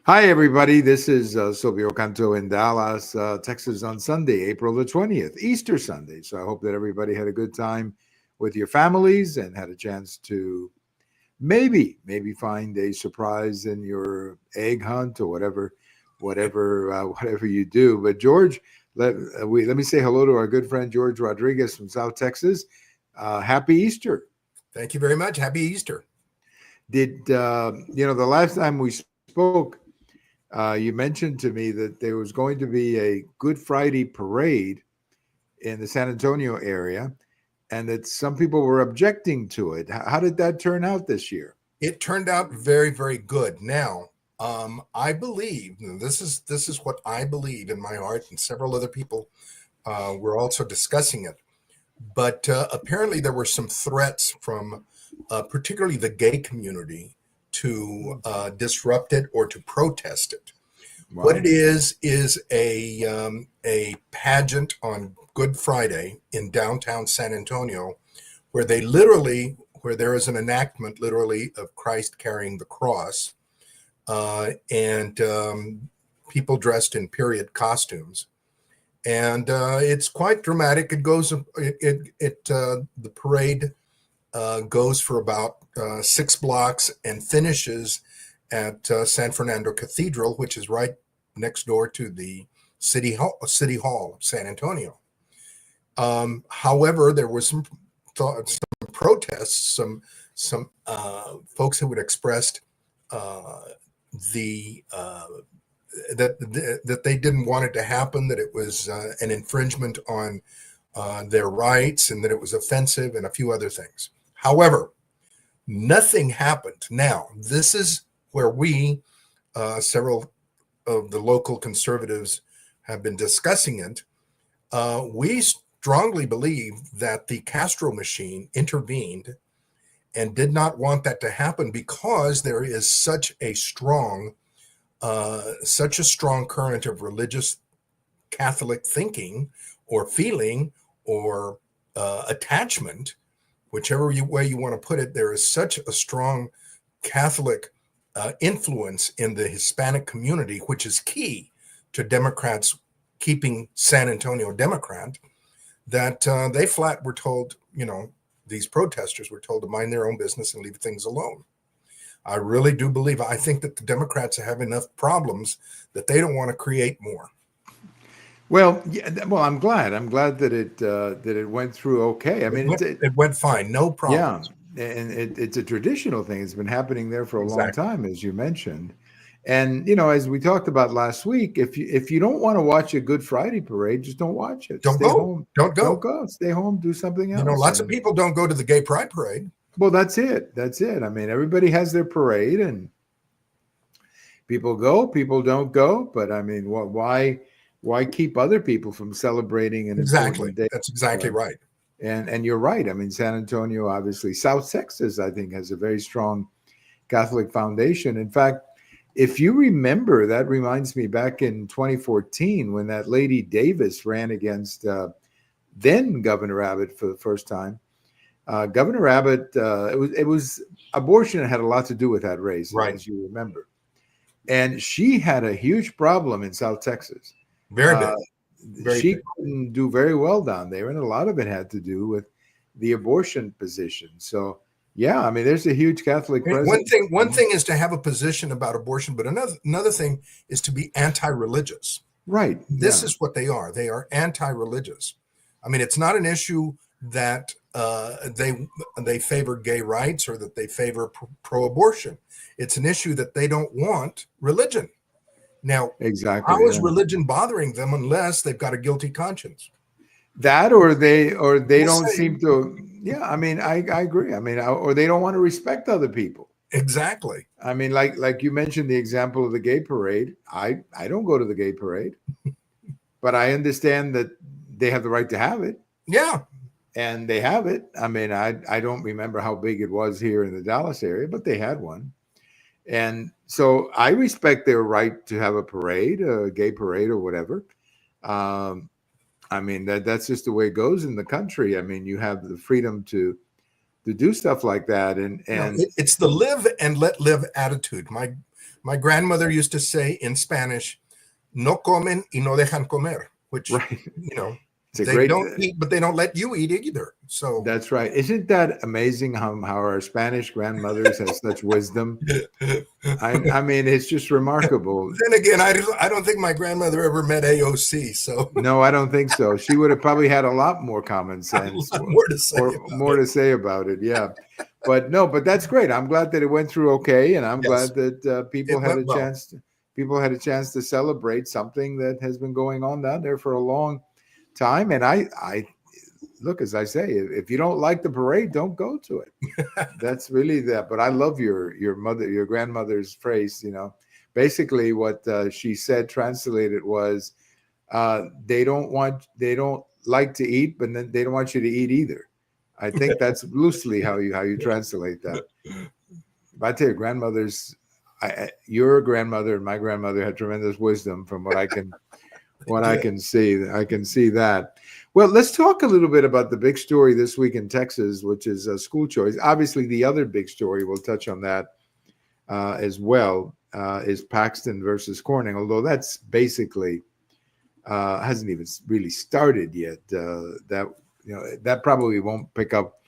Hi, everybody. This is Silvio Canto in Dallas, Texas on Sunday, April the 20th, Easter Sunday. So I hope that everybody had a good time with your families and had a chance to maybe find a surprise in your egg hunt or whatever you do. But George, let me say hello to our good friend George Rodriguez from South Texas. Happy Easter. Thank you very much. Happy Easter. Did the last time we spoke, you mentioned to me that there was going to be a Good Friday parade in the San Antonio area, and that some people were objecting to it. How did that turn out this year? It turned out very, very good. Now, I believe and this is what I believe in my heart, and several other people were also discussing it. But apparently, there were some threats from particularly the gay community to disrupt it or to protest it. What Wow. it is a pageant on Good Friday in downtown San Antonio, where where there is an enactment literally of Christ carrying the cross, and people dressed in period costumes, and it's quite dramatic. The parade goes for about 6 blocks and finishes at San Fernando Cathedral, which is right next door to the City Hall of San Antonio. However, there was some protests, some folks who had expressed uh, the that they didn't want it to happen, that it was an infringement on their rights, and that it was offensive, and a few other things. However, nothing happened. Now, this is where several of the local conservatives, have been discussing it. We strongly believe that the Castro machine intervened and did not want that to happen, because there is such a strong current of religious Catholic thinking or feeling or attachment, whichever way you want to put it. There is such a strong Catholic influence in the Hispanic community, which is key to Democrats keeping San Antonio Democrat, that they flat were told, these protesters were told to mind their own business and leave things alone. I really do believe, I think that the Democrats have enough problems that they don't want to create more. Well, yeah, well, I'm glad. I'm glad that it went through okay. I mean, It went fine, no yeah, problems. and it's a traditional thing. It's been happening there for a long Exactly. time, as you mentioned. And as we talked about last week, if you don't want to watch a Good Friday parade, just don't watch it. Don't Stay go. home. Don't Don't go. go. Stay home. Do something else. Lots of And people don't go to the Gay Pride Parade. well, that's it. That's it. I mean, everybody has their parade, and people go. People don't go. But I mean, why keep other people from celebrating an Exactly. important day? That's exactly right. And you're right. I mean, San Antonio, obviously, South Texas, I think, has a very strong Catholic foundation. In fact, if you remember, that reminds me back in 2014 when that lady Davis ran against then Governor Abbott for the first time. Governor Abbott, it was abortion had a lot to do with that race, Right. as you remember, and she had a huge problem in South Texas. Very Uh, big. Very she big. couldn't do very well down there, and a lot of it had to do with the abortion position. So, yeah, I mean, there's a huge Catholic One presence. thing one thing is to have a position about abortion, but another thing is to be anti-religious. Right. This Yeah. is what they are. They are anti-religious. I mean, it's not an issue that they favor gay rights or that they favor pro-abortion. It's an issue that they don't want religion. Now, how Exactly. is Yeah. religion bothering them unless they've got a guilty conscience? That or they We'll don't see. seem to. Yeah. I mean, I agree. I mean, or they don't want to respect other people. Exactly. I mean, like you mentioned the example of the gay parade. I don't go to the gay parade, but I understand that they have the right to have it, Yeah. and they have it. I mean, I don't remember how big it was here in the Dallas area, but they had one. And so I respect their right to have a parade, a gay parade or whatever. I mean, that's just the way it goes in the country. I mean, you have the freedom to do stuff like that. And it's the live and let live attitude. My grandmother used to say in Spanish, "No comen y no dejan comer," which right. They don't eat, but they don't let you eat either. So that's right. Isn't that amazing how our Spanish grandmothers have such wisdom? I mean, it's just remarkable. Then again, I don't think my grandmother ever met AOC. So no, I don't think so. She would have probably had a lot more common sense, more to say about it. Yeah, but that's great. I'm glad that it went through okay, and I'm glad that people had a chance. People had a chance to celebrate something that has been going on down there for a long time. And I look, as I say, if you don't like the parade, don't go to it. That's really that. But I love your grandmother's phrase. Basically what she said, translated, was they don't like to eat, but then they don't want you to eat either. I think that's loosely how you translate that. But I tell you, grandmothers, your grandmother and my grandmother had tremendous wisdom, from what I can I can see. I can see that. Well, let's talk a little bit about the big story this week in Texas, which is school choice. Obviously, the other big story, we'll touch on that as well, is Paxton versus Cornyn, although that's basically hasn't even really started yet. That probably won't pick up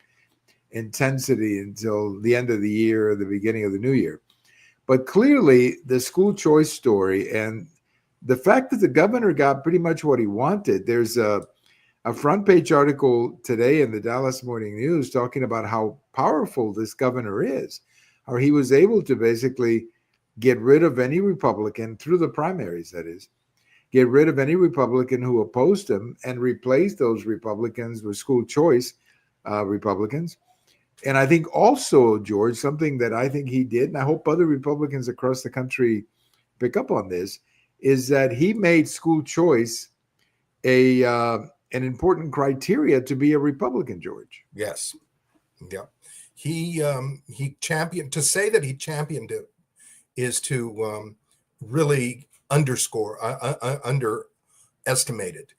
intensity until the end of the year or the beginning of the new year. But clearly, the school choice story and the fact that the governor got pretty much what he wanted. There's a front page article today in the Dallas Morning News talking about how powerful this governor is, how he was able to basically get rid of any Republican through the primaries, that is, get rid of any Republican who opposed him and replace those Republicans with school choice Republicans. And I think also, George, something that I think he did, and I hope other Republicans across the country pick up on this, is that he made school choice an important criteria to be a Republican, George. Yes. Yeah. He championed, to say that he championed it is to really underestimate it.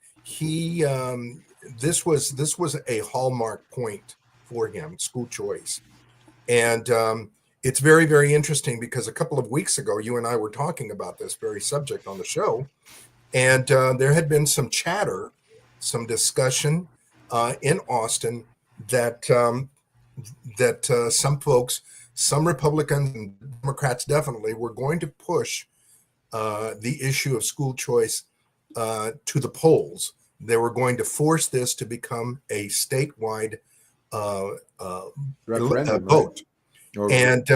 This was a hallmark point for him, school choice. And it's very, very interesting because a couple of weeks ago, you and I were talking about this very subject on the show. And there had been some chatter, some discussion in Austin that some folks, some Republicans and Democrats definitely, were going to push the issue of school choice to the polls. They were going to force this to become a statewide referendum vote. Right? And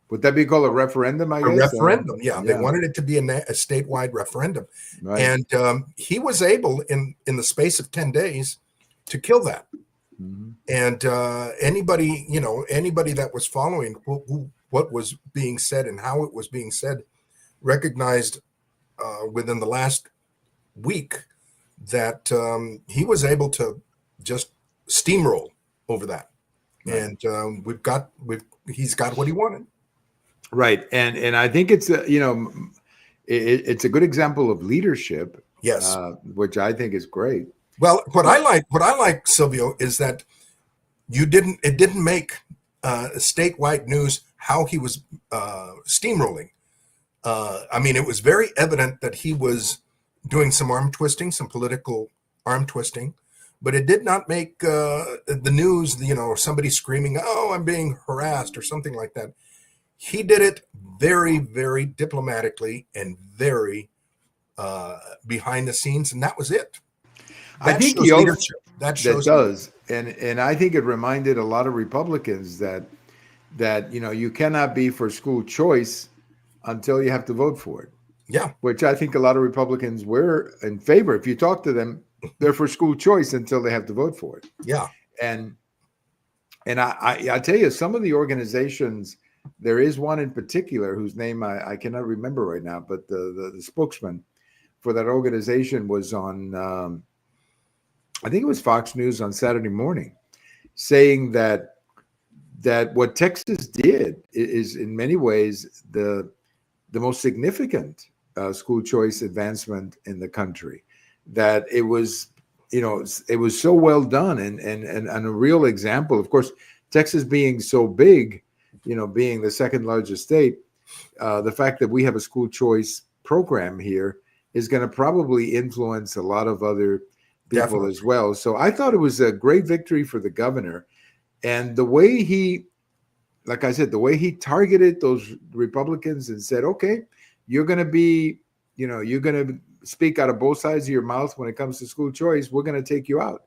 would that be called a referendum? I guess a referendum. Yeah, they wanted it to be a statewide referendum, right. And he was able in the space of 10 days to kill that. Mm-hmm. And anybody that was following what was being said and how it was being said recognized within the last week that he was able to just steamroll over that. Right. And he's got what he wanted. Right. And I think it's it's a good example of leadership. Yes. Which I think is great. Well, what I like, Silvio, is that it didn't make statewide news how he was steamrolling. I mean, it was very evident that he was doing some arm twisting, some political arm twisting, but it did not make the news, somebody screaming, "Oh, I'm being harassed," or something like that. He did it very, very diplomatically and very behind the scenes, and that was it. I think he leadership. That does, and I think it reminded a lot of Republicans that you cannot be for school choice until you have to vote for it. Yeah, which I think a lot of Republicans were in favor. If you talk to them, they're for school choice until they have to vote for it. Yeah, and I tell you, some of the organizations. There is one in particular whose name I cannot remember right now, but the spokesman for that organization was on, I think it was Fox News on Saturday morning, saying that what Texas did is in many ways the most significant school choice advancement in the country. That it was so well done and a real example. Of course, Texas being so big, being the second largest state, the fact that we have a school choice program here is going to probably influence a lot of other people Definitely. as well. So I thought it was a great victory for the governor. And the way like I said, the way he targeted those Republicans and said, okay, you're going to be, you're going to speak out of both sides of your mouth when it comes to school choice. We're going to take you out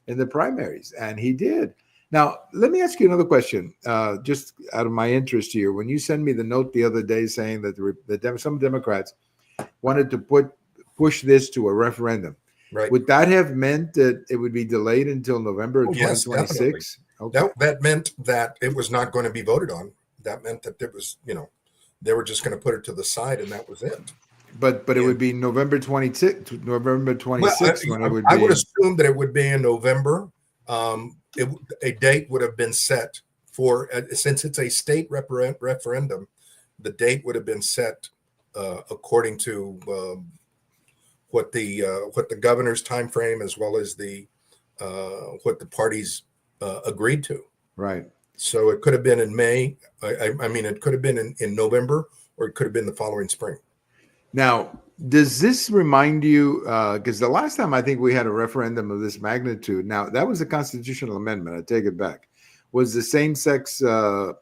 in the primaries. And he did. Now, let me ask you another question, just out of my interest here. When you sent me the note the other day saying that some Democrats wanted to push this to a referendum, Right. would that have meant that it would be delayed until November of 2026? Okay. That meant that it was not going to be voted on. That meant that it was, they were just going to put it to the side, and that was it. But it would be November 26th, when it would be. I would assume that it would be in November. A date would have been set for, since it's a state referendum, the date would have been set according to what the governor's time frame, as well as what the parties agreed to. Right. So it could have been in May. I mean, it could have been in November, or it could have been the following spring. Now, does this remind you, because the last time I think we had a referendum of this magnitude, now that was a constitutional amendment, I take it back, was the same-sex or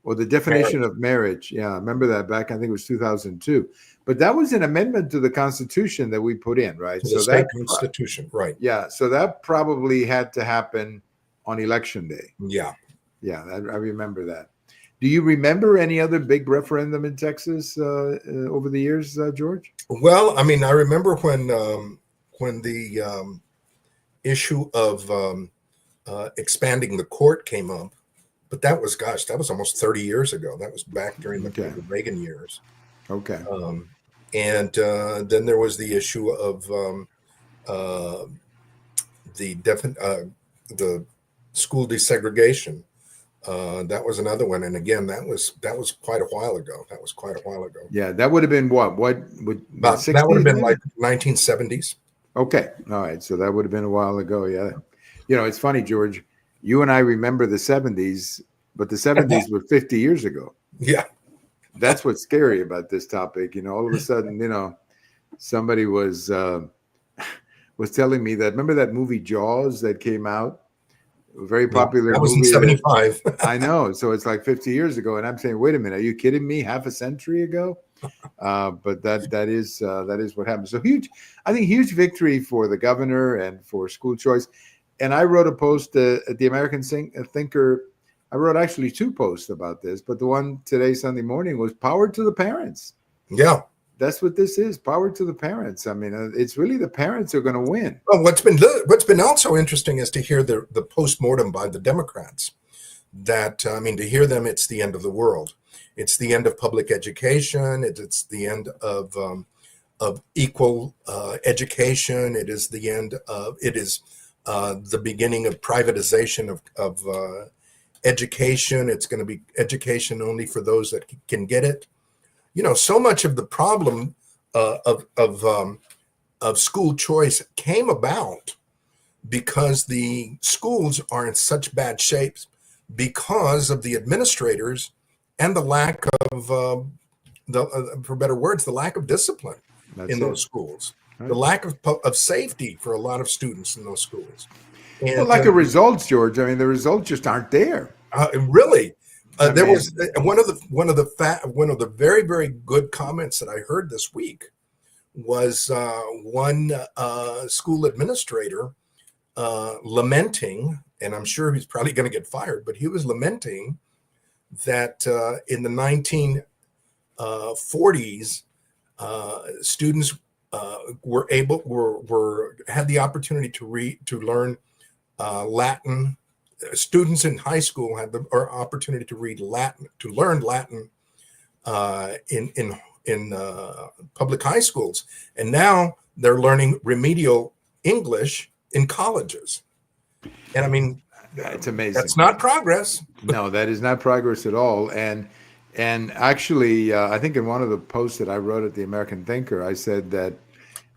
the definition of marriage. Yeah, I remember that back, I think it was 2002. But that was an amendment to the Constitution that we put in, right? To the state constitution, right. Yeah, so that probably had to happen on Election Day. Yeah. Yeah, I remember that. Do you remember any other big referendum in Texas over the years, George? Well, I mean, I remember when the issue of expanding the court came up, but that was almost 30 years ago. That was back during the Reagan years. Okay. And then there was the issue of the school desegregation. That was another one, and again, that was quite a while ago. Yeah, that would have been what would that would have been like 1970s. Okay, all right. So that would have been a while ago. Yeah, it's funny, George. You and I remember the 70s, but the 70s were 50 years ago. Yeah, that's what's scary about this topic. All of a sudden, somebody was telling me that. Remember that movie Jaws that came out? Very popular. That was movie in 75. I know. So it's like 50 years ago. And I'm saying, wait a minute, are you kidding me? Half a century ago? But that is what happened. So huge victory for the governor and for school choice. And I wrote a post at the American Thinker. I wrote actually two posts about this, but the one today, Sunday morning, was power to the parents. Yeah. That's what this is. Power to the parents. I mean, it's really the parents who are going to win. Well, what's been also interesting is to hear the postmortem by the Democrats. That to hear them, it's the end of the world. It's the end of public education. It's the end of equal education. It is the end of the beginning of privatization of education. It's going to be education only for those that can get it. So much of the problem of school choice came about because the schools are in such bad shape because of the administrators and the lack of, for better words, the lack of discipline in those schools, right. The lack of safety for a lot of students in those schools. And, well, lack of results, George. I mean, the results just aren't there. Really. There was one of the very, very good comments that I heard this week was one school administrator lamenting, and I'm sure he's probably going to get fired, but he was lamenting that in the 1940s, students had the opportunity to learn Latin. Students in high school had the opportunity to learn Latin in public high schools, and now they're learning remedial English in colleges. And I mean, it's amazing. That's not progress. No, that is not progress at all. And actually, I think in one of the posts that I wrote at the American Thinker, I said that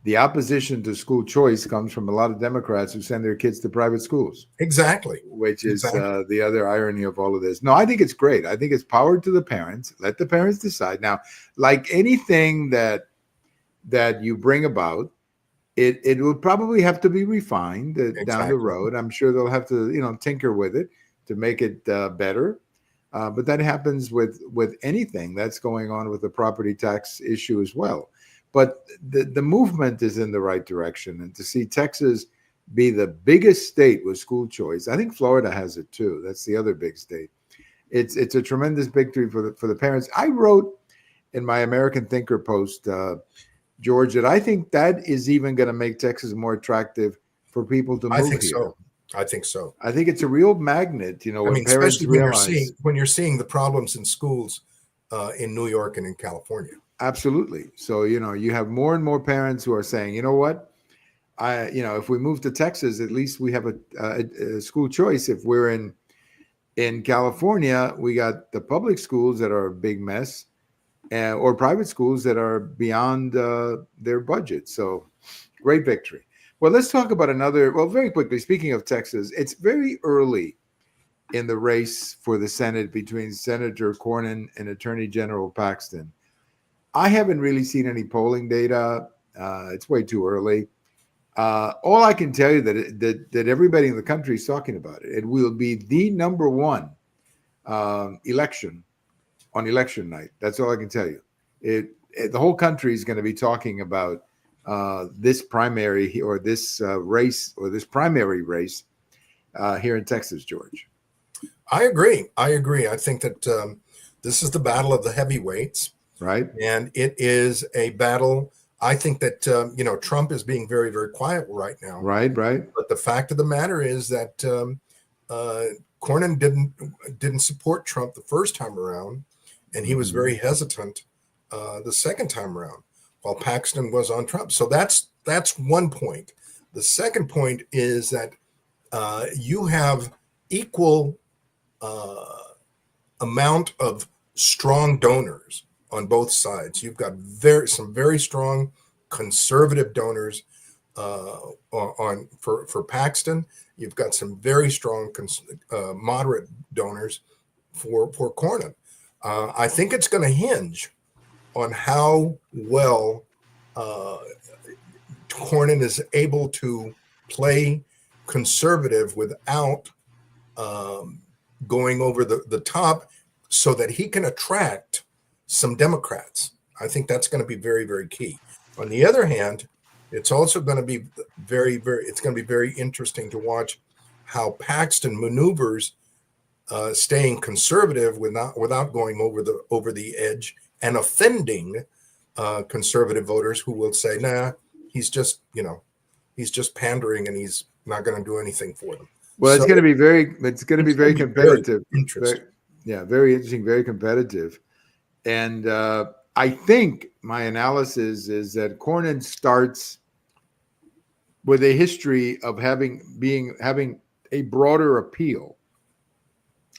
the opposition to school choice comes from a lot of Democrats who send their kids to private schools, Exactly. which is Exactly. the other irony of all of this. No, I think it's great. I think it's power to the parents. Let the parents decide. Now, like anything that you bring about, it will probably have to be refined down the Exactly. road. I'm sure they'll have to, tinker with it to make it better. But that happens with anything that's going on with the property tax issue as well. But the movement is in the right direction, and to see Texas be the biggest state with school choice, I think Florida has it too. That's the other big state. It's a tremendous victory for the parents. I wrote in my American Thinker post, George, that I think that is even going to make Texas more attractive for people to I move think here. so. I think so. I think it's a real magnet, when parents especially realize when you're seeing the problems in schools in New York and in California. Absolutely. So, you have more and more parents who are saying, you know what, if we move to Texas, at least we have a school choice. If we're in California, we got the public schools that are a big mess, or private schools that are beyond their budget. So great victory. Well, let's talk about very quickly, speaking of Texas, it's very early in the race for the Senate between Senator Cornyn and Attorney General Paxton. I haven't really seen any polling data. It's way too early. All I can tell you that everybody in the country is talking about it. It will be the number one election on election night. That's all I can tell you. The whole country is going to be talking about this primary or this race or this primary race here in Texas, George. I agree. I think that this is the battle of the heavyweights. Right. And it is a battle. I think that, Trump is being very, very quiet right now. Right. But the fact of the matter is that Cornyn didn't support Trump the first time around, and he was very hesitant the second time around, while Paxton was on Trump. So that's one point. The second point is that you have equal amount of strong donors on both sides. You've got some very strong conservative donors for Paxton. You've got some very strong moderate donors for Cornyn. I think it's going to hinge on how well Cornyn is able to play conservative without going over the top, so that he can attract some Democrats. I think that's going to be very, very key. On the other hand, it's also going to be very interesting to watch how Paxton maneuvers, staying conservative without going over the edge and offending conservative voters who will say, nah, he's just pandering and he's not going to do anything for them. Well, it's going to be very competitive. Very interesting. Very interesting, very competitive. And I think my analysis is that Cornyn starts with a history of having a broader appeal.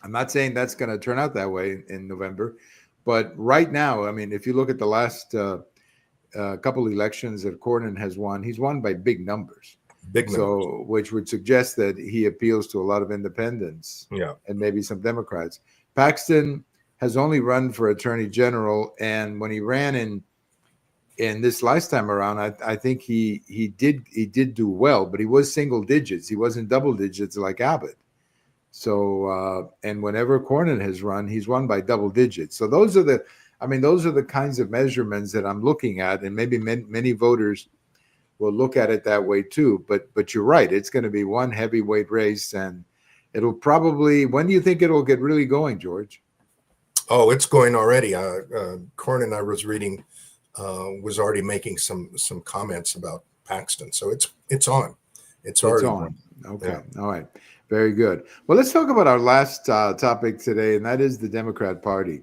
I'm not saying that's going to turn out that way in November, but right now, I mean, if you look at the last couple elections that Cornyn has won, he's won by big numbers. So, which would suggest that he appeals to a lot of independents, and maybe some Democrats. Paxton has only run for attorney general, and when he ran in this last time around, I think he did do well, but he was single digits. He wasn't double digits like Abbott. So and whenever Cornyn has run, he's won by double digits. So those are the kinds of measurements that I'm looking at, and maybe many voters will look at it that way too. But you're right, it's going to be one heavyweight race, and it'll probably. When do you think it'll get really going, George? Oh, it's going already. Cornyn, I was reading, was already making some comments about Paxton. So it's on. It's already on. Okay. Yeah. All right. Very good. Well, let's talk about our last topic today, and that is the Democrat Party.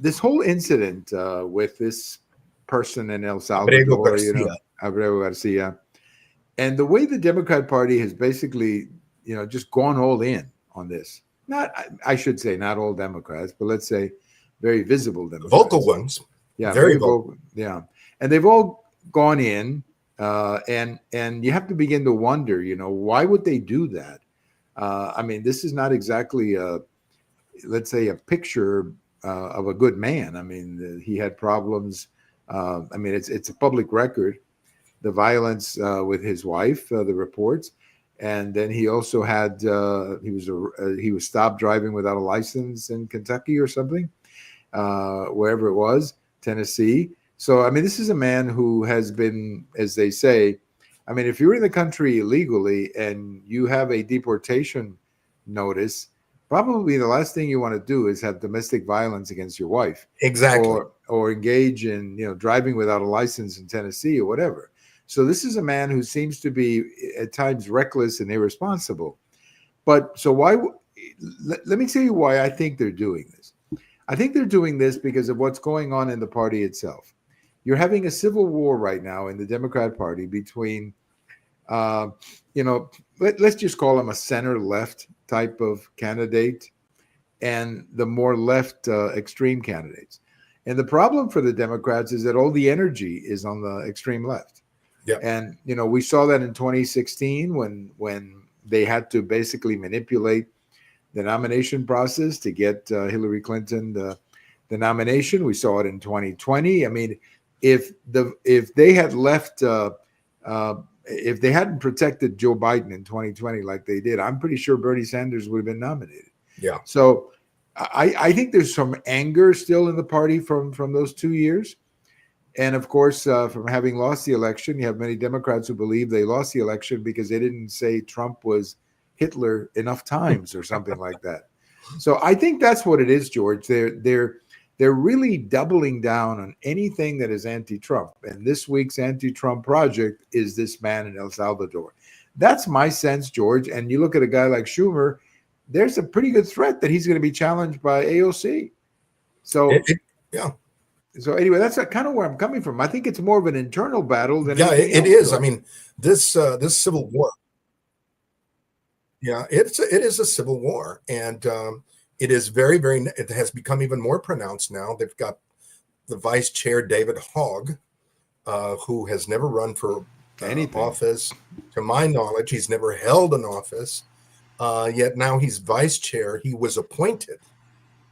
This whole incident with this person in El Salvador, Abrego Garcia, and the way the Democrat Party has basically, just gone all in on this. I should say not all Democrats, but let's say very visible Democrats. Vocal ones. Yeah, very vocal. Yeah. And they've all gone in, and you have to begin to wonder, why would they do that? I mean, this is not exactly let's say, a picture of a good man. I mean, he had problems. I mean, it's a public record, the violence with his wife, the reports, and then he also had he was stopped driving without a license in Kentucky or something, wherever it was, Tennessee. So I mean, this is a man who has been, as they say, I mean, if you're in the country illegally and you have a deportation notice, probably the last thing you want to do is have domestic violence against your wife, Exactly. or engage in driving without a license in Tennessee or whatever. So this is a man who seems to be at times reckless and irresponsible. But so why? Let me tell you why I think they're doing this. I think they're doing this because of what's going on in the party itself. You're having a civil war right now in the Democrat Party between, let's just call him a center-left type of candidate and the more left extreme candidates. And the problem for the Democrats is that all the energy is on the extreme left. Yeah. And, we saw that in 2016 when they had to basically manipulate the nomination process to get Hillary Clinton the nomination. We saw it in 2020. I mean, if they had left, if they hadn't protected Joe Biden in 2020 like they did, I'm pretty sure Bernie Sanders would have been nominated. Yeah. So I think there's some anger still in the party from those 2 years. And of course, from having lost the election, you have many Democrats who believe they lost the election because they didn't say Trump was Hitler enough times or something like that. So I think that's what it is, George. They're really doubling down on anything that is anti-Trump. And this week's anti-Trump project is this man in El Salvador. That's my sense, George. And you look at a guy like Schumer, there's a pretty good threat that he's going to be challenged by AOC. So, yeah. So anyway, that's kind of where I'm coming from. I think it's more of an internal battle than it is. George. I mean, this civil war. Yeah, it is a civil war, and it is very, very. It has become even more pronounced now. They've got the vice chair, David Hogg, who has never run for office. To my knowledge, he's never held an office. Yet now he's vice chair. He was appointed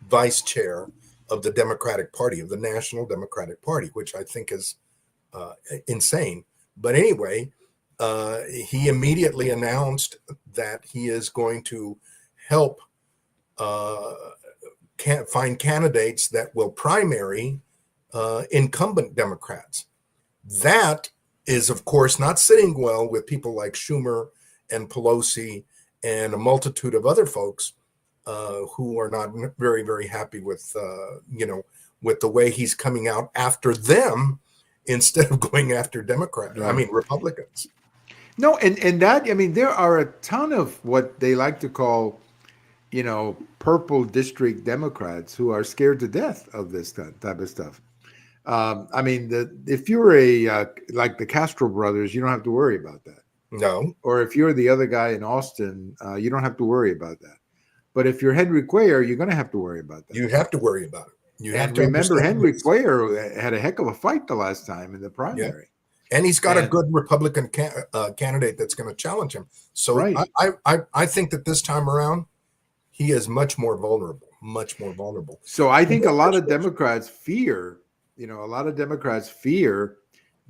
vice chair of the Democratic Party, of the National Democratic Party, which I think is insane. But anyway, he immediately announced that he is going to help find candidates that will primary incumbent Democrats. That is, of course, not sitting well with people like Schumer and Pelosi and a multitude of other folks who are not very, very happy with, with the way he's coming out after them instead of going after Democrats. Right. I mean, Republicans. No, and that, I mean, there are a ton of what they like to call, purple district Democrats who are scared to death of this type of stuff. I mean, if you're like the Castro brothers, you don't have to worry about that. No. Or if you're the other guy in Austin, you don't have to worry about that. But if you're Henry Cuellar, you're going to have to worry about that. You have to worry about it. You have to remember Henry Cuellar had a heck of a fight the last time in the primary. Yeah. And he's got a good Republican candidate that's going to challenge him. So right. I think that this time around, he is much more vulnerable. So I think a lot of Democrats fear,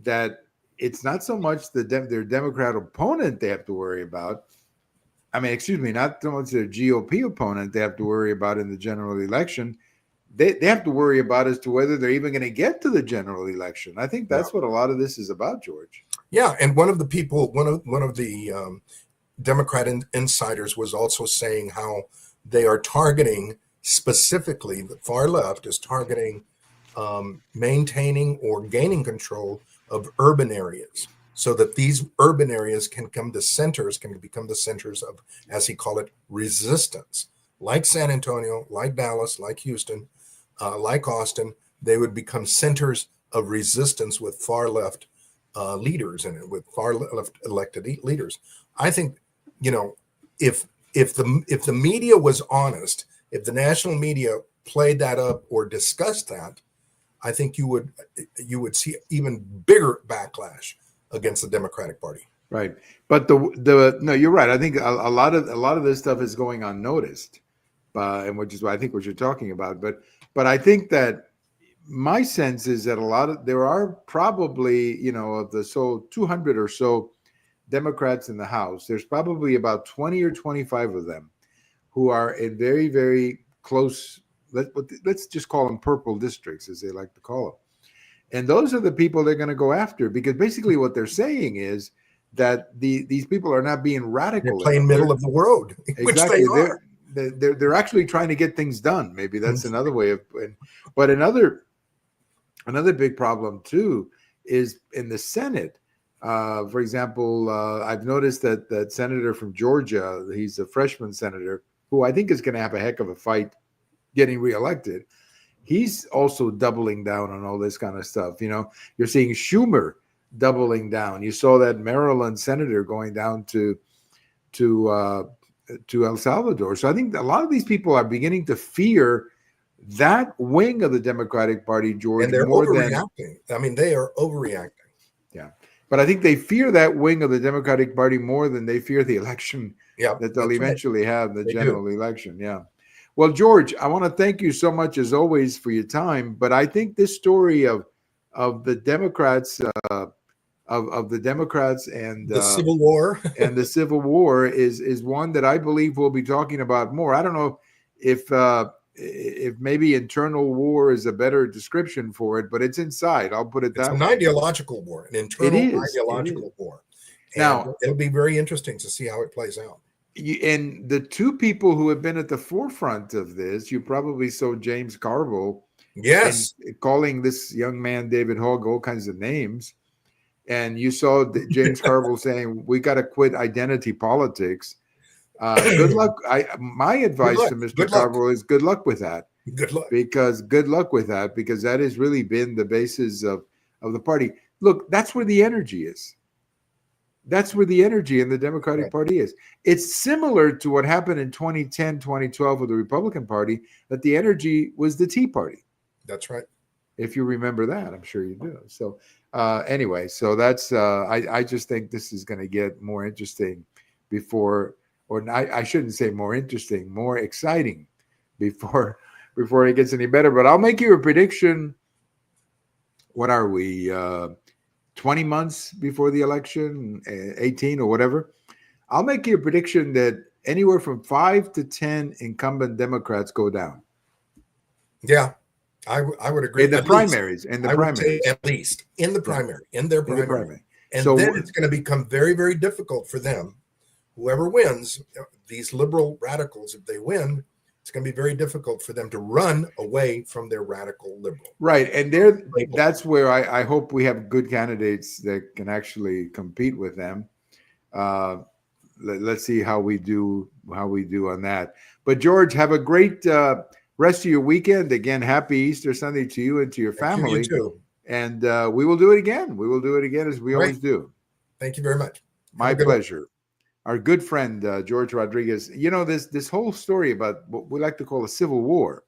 that it's not so much their Democrat opponent they have to worry about. I mean, excuse me, not so much their GOP opponent they have to worry about in the general election. They have to worry about as to whether they're even going to get to the general election. I think that's what a lot of this is about, George. Yeah, and one of the Democrat insiders was also saying how they are targeting, specifically the far left is targeting maintaining or gaining control of urban areas, so that these urban areas can become the centers of, as he called it, resistance. Like San Antonio, like Dallas, like Houston, like Austin, they would become centers of resistance with far left leaders in it, with far left elected leaders. I think, if the media was honest, if the national media played that up or discussed that, I think you would see even bigger backlash against the Democratic Party. Right. But the no, you're right. I think a lot of this stuff is going unnoticed, and which is what I think what you're talking about. But I think that my sense is that there are probably, of the 200 or so Democrats in the House, there's probably about 20 or 25 of them who are in very, very close, let's just call them purple districts, as they like to call them. And those are the people they're going to go after, because basically what they're saying is that these people are not being radical. They're playing middle of the road. Exactly. Which they are. They're actually trying to get things done. Maybe that's another way of. But another big problem too is in the Senate. For example, I've noticed that senator from Georgia, he's a freshman senator who I think is going to have a heck of a fight getting reelected. He's also doubling down on all this kind of stuff. You're seeing Schumer doubling down. You saw that Maryland senator going down to El Salvador. So I think a lot of these people are beginning to fear that wing of the Democratic Party, George. And they're overreacting. They are overreacting. Yeah. But I think they fear that wing of the Democratic Party more than they fear the election that they'll eventually have, the general election. Yeah. Well, George, I want to thank you so much as always for your time. But I think this story of the Democrats, of the Democrats and the Civil War and the Civil War is one that I believe we'll be talking about more. I don't know if maybe internal war is a better description for it, but it's inside. I'll put it that way. It's an ideological war, an internal ideological war. And now, it'll be very interesting to see how it plays out. And the two people who have been at the forefront of this, you probably saw James Carville. Yes. Calling this young man, David Hogg, all kinds of names. And you saw James Carville saying, we got to quit identity politics. Good luck. My advice to Mr. Carville is good luck with that. Good luck. Good luck with that, because that has really been the basis of the party. Look, that's where the energy is. That's where the energy in the Democratic Party is. It's similar to what happened in 2010, 2012 with the Republican Party, that the energy was the Tea Party. That's right. If you remember that, I'm sure you do. So anyway, so that's I just think this is going to get more interesting before, or I shouldn't say more interesting, more exciting before it gets any better. But I'll make you a prediction. What are we? 20 months before the election, 18 or whatever. I'll make you a prediction that anywhere from 5 to 10 incumbent Democrats go down. Yeah, I would agree. In the primaries. In the primaries. At least in the primary, in their primary. And so, then it's going to become very, very difficult for them. Whoever wins, these liberal radicals, if they win, it's going to be very difficult for them to run away from their radical liberal. Right. And that's where I hope we have good candidates that can actually compete with them. Let's see how we do on that. But George, have a great rest of your weekend. Again, happy Easter Sunday to you and to your family. You too. And we will do it again. We will do it again as we always do. Thank you very much. My pleasure. Our good friend, George Rodriguez. This whole story about what we like to call a civil war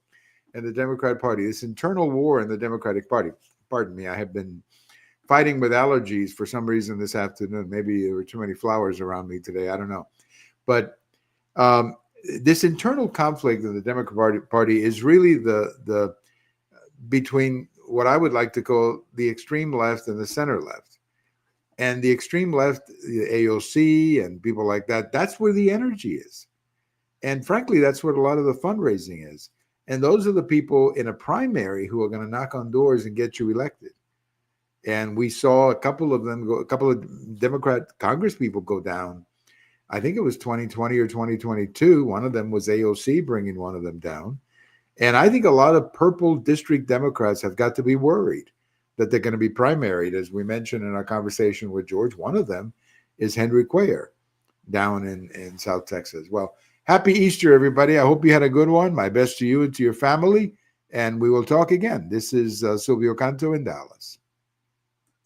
in the Democratic Party, this internal war in the Democratic Party. Pardon me, I have been fighting with allergies for some reason this afternoon. Maybe there were too many flowers around me today. I don't know. But this internal conflict in the Democratic Party is really the between what I would like to call the extreme left and the center left. And the extreme left, the AOC and people like that, that's where the energy is. And frankly, that's what a lot of the fundraising is. And those are the people in a primary who are going to knock on doors and get you elected. And we saw a couple of Democrat Congress people go down. I think it was 2020 or 2022. One of them was AOC bringing one of them down. And I think a lot of purple district Democrats have got to be worried that they're going to be primaried, as we mentioned in our conversation with George. One of them is Henry Cuellar down in South Texas. Well, happy Easter, everybody. I hope you had a good one. My best to you and to your family. And we will talk again. This is Silvio Canto in Dallas.